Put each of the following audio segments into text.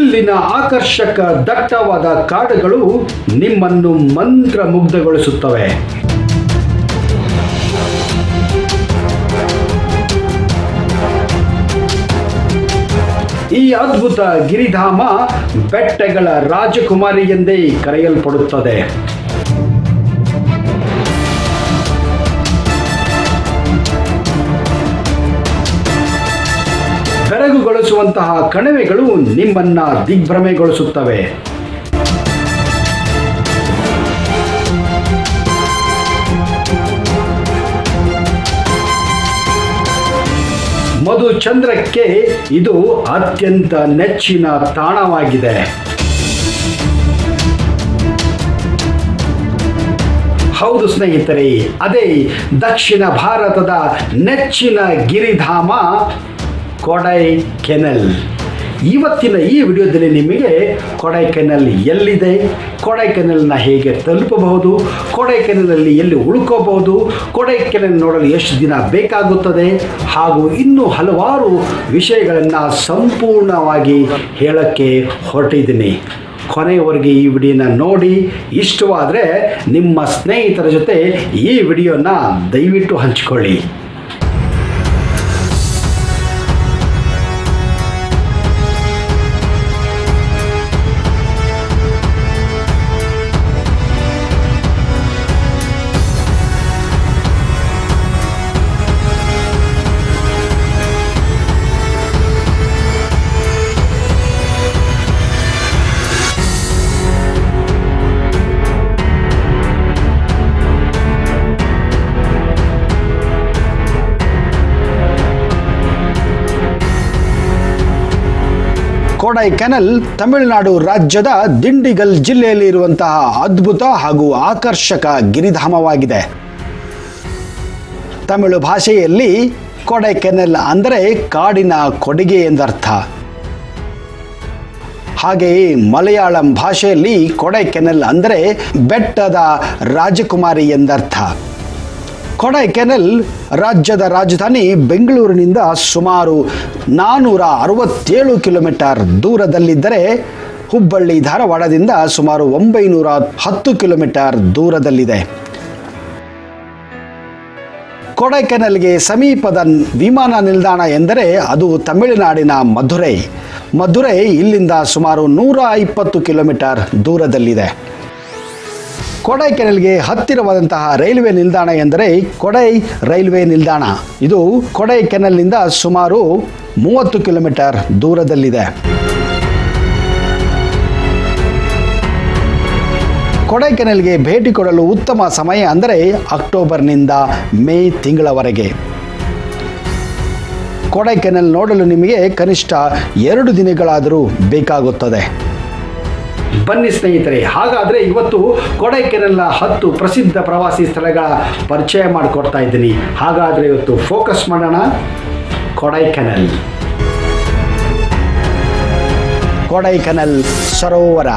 ಇಲ್ಲಿನ ಆಕರ್ಷಕ ದಟ್ಟವಾದ ಕಾಡುಗಳು ನಿಮ್ಮನ್ನು ಮಂತ್ರಮುಗ್ಧಗೊಳಿಸುತ್ತವೆ. ಈ ಅದ್ಭುತ ಗಿರಿಧಾಮ ಬೆಟ್ಟಗಳ ರಾಜಕುಮಾರಿ ಎಂದೇ ಕರೆಯಲ್ಪಡುತ್ತದೆ. ಬೆರಗುಗೊಳಿಸುವಂತಹ ಕಣಿವೆಗಳು ನಿಮ್ಮನ್ನ ದಿಗ್ಭ್ರಮೆಗೊಳಿಸುತ್ತವೆ. ಮಧುಚಂದ್ರಕ್ಕೆ ಇದು ಅತ್ಯಂತ ನೆಚ್ಚಿನ ತಾಣವಾಗಿದೆ. ಹೌದು ಸ್ನೇಹಿತರೆ, ಅದೇ ದಕ್ಷಿಣ ಭಾರತದ ನೆಚ್ಚಿನ ಗಿರಿಧಾಮ ಕೊಡೈಕೆನಲ್. ಇವತ್ತಿನ ಈ ವಿಡಿಯೋದಲ್ಲಿ ನಿಮಗೆ ಕೊಡೈಕೆನಲ್ ಎಲ್ಲಿದೆ, ಕೊಡೈಕೆನಲ್ನ ಹೇಗೆ ತಲುಪಬಹುದು, ಕೊಡೈಕೆನಲಲ್ಲಿ ಎಲ್ಲಿ ಉಳ್ಕೋಬಹುದು, ಕೊಡೈಕೆನಲ್ ನೋಡಲು ಎಷ್ಟು ದಿನ ಬೇಕಾಗುತ್ತದೆ ಹಾಗೂ ಇನ್ನೂ ಹಲವಾರು ವಿಷಯಗಳನ್ನು ಸಂಪೂರ್ಣವಾಗಿ ಹೇಳಕ್ಕೆ ಹೊರಟಿದ್ದೀನಿ. ಕೊನೆಯವರೆಗೆ ಈ ವಿಡಿಯೋನ ನೋಡಿ. ಇಷ್ಟವಾದರೆ ನಿಮ್ಮ ಸ್ನೇಹಿತರ ಜೊತೆ ಈ ವಿಡಿಯೋನ ದಯವಿಟ್ಟು ಹಂಚಿಕೊಳ್ಳಿ. ಕೊಡೈಕೆನಲ್ ತಮಿಳುನಾಡು ರಾಜ್ಯದ ದಿಂಡಿಗಲ್ ಜಿಲ್ಲೆಯಲ್ಲಿ ಇರುವಂತಹ ಅದ್ಭುತ ಹಾಗೂ ಆಕರ್ಷಕ ಗಿರಿಧಾಮವಾಗಿದೆ. ತಮಿಳು ಭಾಷೆಯಲ್ಲಿ ಕೊಡೈಕೆನಲ್ ಅಂದರೆ ಕಾಡಿನ ಕೊಡುಗೆ ಎಂದರ್ಥ. ಹಾಗೆಯೇ ಮಲಯಾಳಂ ಭಾಷೆಯಲ್ಲಿ ಕೊಡೈಕೆನಲ್ ಅಂದರೆ ಬೆಟ್ಟದ ರಾಜಕುಮಾರಿ ಎಂದರ್ಥ. ಕೊಡೈಕೆನಲ್ ರಾಜ್ಯದ ರಾಜಧಾನಿ ಬೆಂಗಳೂರಿನಿಂದ ಸುಮಾರು 467 ಕಿಲೋಮೀಟರ್ ದೂರದಲ್ಲಿದ್ದರೆ ಹುಬ್ಬಳ್ಳಿ ಧಾರವಾಡದಿಂದ ಸುಮಾರು 910 ಕಿಲೋಮೀಟರ್ ದೂರದಲ್ಲಿದೆ. ಕೊಡೈಕೆನಲ್ಗೆ ಸಮೀಪದ ವಿಮಾನ ನಿಲ್ದಾಣ ಎಂದರೆ ಅದು ತಮಿಳುನಾಡಿನ ಮಧುರೈ. ಮಧುರೈ ಇಲ್ಲಿಂದ ಸುಮಾರು 120 ಕಿಲೋಮೀಟರ್ ದೂರದಲ್ಲಿದೆ. ಕೊಡೈಕೆನಲ್ಗೆ ಹತ್ತಿರವಾದಂತಹ ರೈಲ್ವೆ ನಿಲ್ದಾಣ ಎಂದರೆ ಕೊಡೈ ರೈಲ್ವೆ ನಿಲ್ದಾಣ. ಇದು ಕೊಡೈಕೆನಲ್ನಿಂದ ಸುಮಾರು 30 ಕಿಲೋಮೀಟರ್ ದೂರದಲ್ಲಿದೆ. ಕೊಡೈಕೆನಲ್ಗೆ ಭೇಟಿ ಕೊಡಲು ಉತ್ತಮ ಸಮಯ ಅಂದರೆ ಅಕ್ಟೋಬರ್ನಿಂದ ಮೇ ತಿಂಗಳವರೆಗೆ. ಕೊಡೈಕೆನಲ್ ನೋಡಲು ನಿಮಗೆ ಕನಿಷ್ಠ 2 ದಿನಗಳಾದರೂ ಬೇಕಾಗುತ್ತದೆ. ಬನ್ನಿ ಸ್ನೇಹಿತರೆ, ಹಾಗಾದರೆ ಇವತ್ತು ಕೊಡೈಕೆನಲ್ನ 10 ಪ್ರಸಿದ್ಧ ಪ್ರವಾಸಿ ಸ್ಥಳಗಳ ಪರಿಚಯ ಮಾಡಿಕೊಡ್ತಾ ಇದ್ದೀನಿ. ಹಾಗಾದರೆ ಇವತ್ತು ಫೋಕಸ್ ಮಾಡೋಣ ಕೊಡೈಕೆನಲ್. ಕೊಡೈಕೆನಲ್ ಸರೋವರ.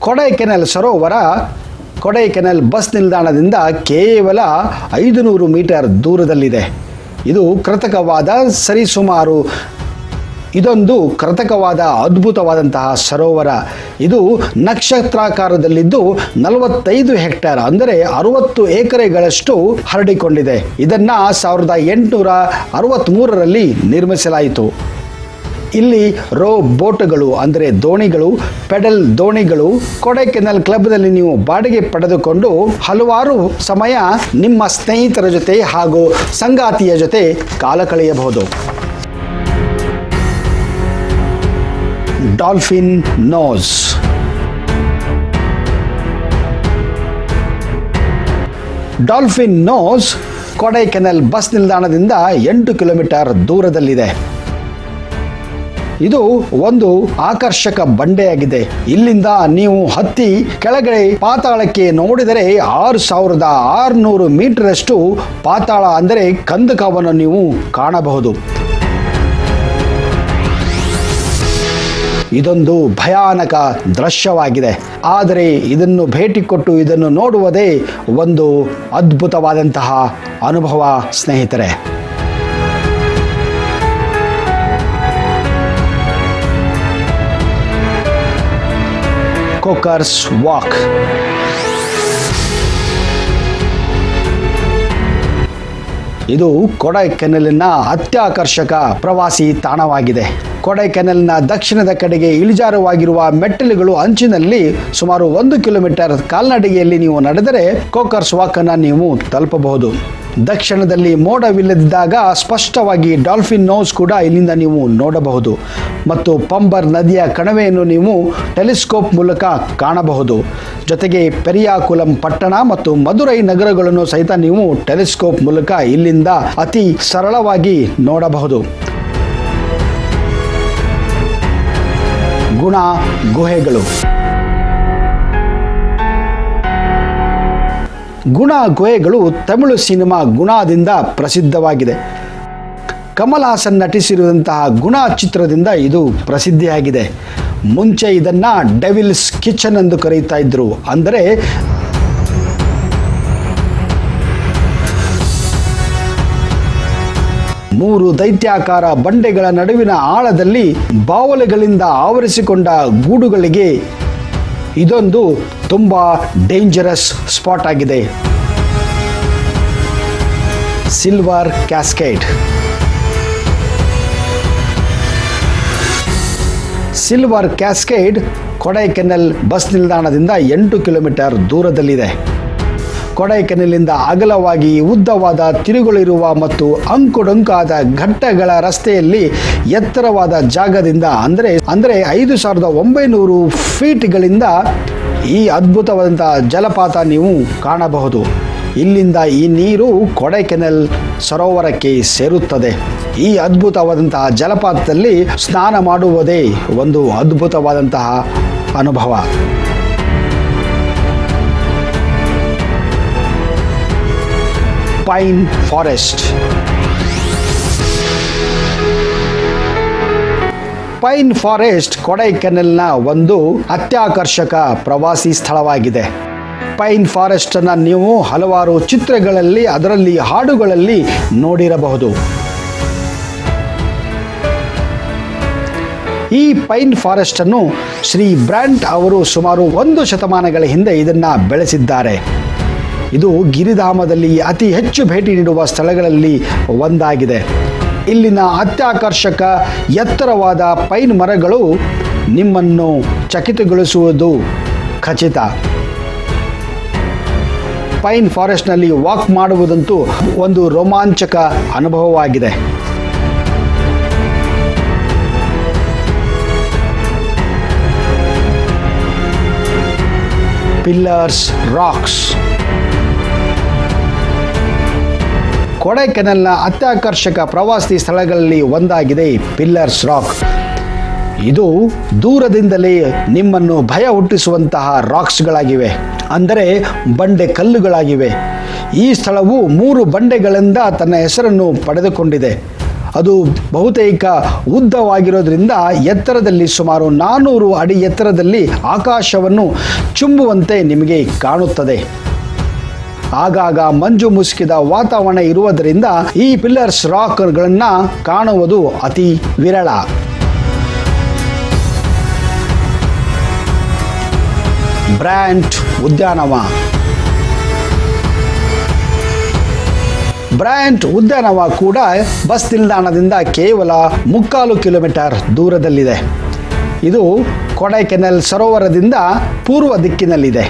ಕೊಡೈಕೆನಲ್ ಸರೋವರ ಕೊಡೈಕೆನಲ್ ಬಸ್ ನಿಲ್ದಾಣದಿಂದ ಕೇವಲ 500 ಮೀಟರ್ ದೂರದಲ್ಲಿದೆ. ಇದು ಕೃತಕವಾದ ಸರಿಸುಮಾರು ಇದೊಂದು ಕೃತಕವಾದ ಅದ್ಭುತವಾದಂತಹ ಸರೋವರ. ಇದು ನಕ್ಷತ್ರಾಕಾರದಲ್ಲಿದ್ದು 45 ಹೆಕ್ಟೇರ್ ಅಂದರೆ 60 ಎಕರೆಗಳಷ್ಟು ಹರಡಿಕೊಂಡಿದೆ. ಇದನ್ನು 1863ರಲ್ಲಿ ನಿರ್ಮಿಸಲಾಯಿತು. ಇಲ್ಲಿ ರೋ ಬೋಟ್ಗಳು ಅಂದರೆ ದೋಣಿಗಳು, ಪೆಡಲ್ ದೋಣಿಗಳು ಕೊಡೈಕೆನಲ್ ಕ್ಲಬ್ನಲ್ಲಿ ನೀವು ಬಾಡಿಗೆ ಪಡೆದುಕೊಂಡು ಹಲವಾರು ಸಮಯ ನಿಮ್ಮ ಸ್ನೇಹಿತರ ಜೊತೆ ಹಾಗೂ ಸಂಗಾತಿಯ ಜೊತೆ ಕಾಲ ಕಳೆಯಬಹುದು. Dolphin Nose. Dolphin Nose Kodaikanal bus ನಿಲ್ದಾಣದಿಂದ 8 ಕಿಲೋಮೀಟರ್ ದೂರದಲ್ಲಿದೆ. ಇದು ಒಂದು ಆಕರ್ಷಕ ಬಂಡೆಯಾಗಿದೆ. ಇಲ್ಲಿಂದ ನೀವು ಹತ್ತಿ ಕೆಳಗಡೆ ಪಾತಾಳಕ್ಕೆ ನೋಡಿದರೆ 6600 ಮೀಟರ್ ಅಷ್ಟು ಪಾತಾಳ ಅಂದರೆ ಕಂದಕವನ್ನು ನೀವು ಕಾಣಬಹುದು. ಇದೊಂದು ಭಯಾನಕ ದೃಶ್ಯವಾಗಿದೆ. ಆದರೆ ಇದನ್ನು ಭೇಟಿ ಕೊಟ್ಟು ಇದನ್ನು ನೋಡುವುದೇ ಒಂದು ಅದ್ಭುತವಾದಂತಹ ಅನುಭವ ಸ್ನೇಹಿತರೆ. ಕೋಕರ್ಸ್ ವಾಕ್. ಇದು ಕೊಡೈಕೆನಾಲಿನ ಅತ್ಯಾಕರ್ಷಕ ಪ್ರವಾಸಿ ತಾಣವಾಗಿದೆ. ಕೊಡೈಕೆನಾಲಿನ ದಕ್ಷಿಣದ ಕಡೆಗೆ ಇಳಿಜಾರುವಾಗಿರುವ ಮೆಟ್ಟಿಲುಗಳು ಅಂಚಿನಲ್ಲಿ ಸುಮಾರು 1 ಕಿಲೋಮೀಟರ್ ಕಾಲ್ನಡಿಗೆಯಲ್ಲಿ ನೀವು ನಡೆದರೆ ಕೋಕರ್ಸ್ ವಾಕ್ ಅನ್ನು ನೀವು ತಲುಪಬಹುದು. ದಕ್ಷಿಣದಲ್ಲಿ ಮೋಡವಿಲ್ಲದಿದ್ದಾಗ ಸ್ಪಷ್ಟವಾಗಿ ಡಾಲ್ಫಿನ್ ನೋಸ್ ಕೂಡ ಇಲ್ಲಿಂದ ನೀವು ನೋಡಬಹುದು ಮತ್ತು ಪಂಬರ್ ನದಿಯ ಕಣಿವೆಯನ್ನು ನೀವು ಟೆಲಿಸ್ಕೋಪ್ ಮೂಲಕ ಕಾಣಬಹುದು. ಜೊತೆಗೆ ಪೆರಿಯಾಕುಲಂ ಪಟ್ಟಣ ಮತ್ತು ಮದುರೈ ನಗರಗಳನ್ನು ಸಹಿತ ನೀವು ಟೆಲಿಸ್ಕೋಪ್ ಮೂಲಕ ಇಲ್ಲಿಂದ ಅತಿ ಸರಳವಾಗಿ ನೋಡಬಹುದು. ಗುಣ ಗುಹೆಗಳು. ಗುಣ ಗುಹೆಗಳು ತಮಿಳು ಸಿನಿಮಾ ಗುಣದಿಂದ ಪ್ರಸಿದ್ಧವಾಗಿದೆ. ಕಮಲ್ ಹಾಸನ್ ನಟಿಸಿರುವಂತಹ ಗುಣ ಚಿತ್ರದಿಂದ ಇದು ಪ್ರಸಿದ್ಧಿಯಾಗಿದೆ. ಮುಂಚೆ ಇದನ್ನು ಡೆವಿಲ್ಸ್ ಕಿಚನ್ ಎಂದು ಕರೆಯುತ್ತಾ ಇದ್ರು. ಅಂದರೆ ಮೂರು ದೈತ್ಯಾಕಾರ ಬಂಡೆಗಳ ನಡುವಿನ ಆಳದಲ್ಲಿ ಬಾವಲೆಗಳಿಂದ ಆವರಿಸಿಕೊಂಡ ಗೂಡುಗಳಿಗೆ ಇದೊಂದು ತುಂಬ ಡೇಂಜರಸ್ ಸ್ಪಾಟ್ ಆಗಿದೆ. Silver cascade. Silver cascade Kodaikanal bus ನಿಲ್ದಾಣದಿಂದ 8 ಕಿಲೋಮೀಟರ್ ದೂರದಲ್ಲಿದೆ. ಕೊಡೈಕೆನಾಲಿಂದ ಅಗಲವಾಗಿ ಉದ್ದವಾದ ತಿರುಗಳಿರುವ ಮತ್ತು ಅಂಕುಡೊಂಕಾದ ಘಟ್ಟಗಳ ರಸ್ತೆಯಲ್ಲಿ ಎತ್ತರವಾದ ಜಾಗದಿಂದ ಅಂದರೆ 5900 ಫೀಟ್ಗಳಿಂದ ಈ ಅದ್ಭುತವಾದಂಥ ಜಲಪಾತ ನೀವು ಕಾಣಬಹುದು. ಇಲ್ಲಿಂದ ಈ ನೀರು ಕೊಡೈಕೆನಾಲ್ ಸರೋವರಕ್ಕೆ ಸೇರುತ್ತದೆ. ಈ ಅದ್ಭುತವಾದಂತಹ ಜಲಪಾತದಲ್ಲಿ ಸ್ನಾನ ಮಾಡುವುದೇ ಒಂದು ಅದ್ಭುತವಾದಂತಹ ಅನುಭವ. Pine forest. ಪೈನ್ ಫಾರೆಸ್ಟ್ ಕೊಡೈಕೆನಾಲ್ನ ಒಂದು ಅತ್ಯಾಕರ್ಷಕ ಪ್ರವಾಸಿ ಸ್ಥಳವಾಗಿದೆ. ಪೈನ್ ಫಾರೆಸ್ಟನ್ನು ನೀವು ಹಲವಾರು ಚಿತ್ರಗಳಲ್ಲಿ ಅದರಲ್ಲಿ ಹಾಡುಗಳಲ್ಲಿ ನೋಡಿರಬಹುದು. ಈ ಪೈನ್ ಫಾರೆಸ್ಟನ್ನು ಶ್ರೀ ಬ್ರ್ಯಾಂಟ್ ಅವರು ಸುಮಾರು 1 ಶತಮಾನಗಳ ಹಿಂದೆ ಇದನ್ನು ಬೆಳೆಸಿದ್ದಾರೆ. ಇದು ಗಿರಿಧಾಮದಲ್ಲಿ ಅತಿ ಹೆಚ್ಚು ಭೇಟಿ ನೀಡುವ ಸ್ಥಳಗಳಲ್ಲಿ ಒಂದಾಗಿದೆ. ಇಲ್ಲಿನ ಅತ್ಯಾಕರ್ಷಕ ಎತ್ತರವಾದ ಪೈನ್ ಮರಗಳು ನಿಮ್ಮನ್ನು ಚಕಿತಗೊಳಿಸುವುದು ಖಚಿತ. ಪೈನ್ ಫಾರೆಸ್ಟ್ನಲ್ಲಿ ವಾಕ್ ಮಾಡುವುದಂತೂ ಒಂದು ರೋಮಾಂಚಕ ಅನುಭವವಾಗಿದೆ. Pillars racks. ಕೊಡೈಕೆನಾಲ್ನ ಅತ್ಯಾಕರ್ಷಕ ಪ್ರವಾಸಿ ಸ್ಥಳಗಳಲ್ಲಿ ಒಂದಾಗಿದೆ ಪಿಲ್ಲರ್ಸ್ ರಾಕ್. ಇದು ದೂರದಿಂದಲೇ ನಿಮ್ಮನ್ನು ಭಯ ಹುಟ್ಟಿಸುವಂತಹ ರಾಕ್ಸ್ಗಳಾಗಿವೆ, ಅಂದರೆ ಬಂಡೆ ಕಲ್ಲುಗಳಾಗಿವೆ. ಈ ಸ್ಥಳವು 3 ಬಂಡೆಗಳಿಂದ ತನ್ನ ಹೆಸರನ್ನು ಪಡೆದುಕೊಂಡಿದೆ. ಅದು ಬಹುತೇಕ ಉದ್ದವಾಗಿರೋದ್ರಿಂದ ಎತ್ತರದಲ್ಲಿ ಸುಮಾರು 400 ಅಡಿ ಎತ್ತರದಲ್ಲಿ ಆಕಾಶವನ್ನು ಚುಂಬುವಂತೆ ನಿಮಗೆ ಕಾಣುತ್ತದೆ. ಆಗಾಗ ಮಂಜು ಮುಸುಕಿದ ವಾತಾವರಣ ಇರುವುದರಿಂದ ಈ ಪಿಲ್ಲರ್ಸ್ ರಾಕ್ಗಳನ್ನು ಕಾಣುವುದು ಅತಿ ವಿರಳ. ಬ್ರ್ಯಾಂಟ್ ಉದ್ಯಾನವ. ಬ್ರ್ಯಾಂಟ್ ಉದ್ಯಾನವ ಕೂಡ ಬಸ್ ನಿಲ್ದಾಣದಿಂದ ಕೇವಲ 3/4 ಕಿಲೋಮೀಟರ್ ದೂರದಲ್ಲಿದೆ. ಇದು ಕೊಡೈಕೆನಾಲ್ ಸರೋವರದಿಂದ ಪೂರ್ವ ದಿಕ್ಕಿನಲ್ಲಿದೆ.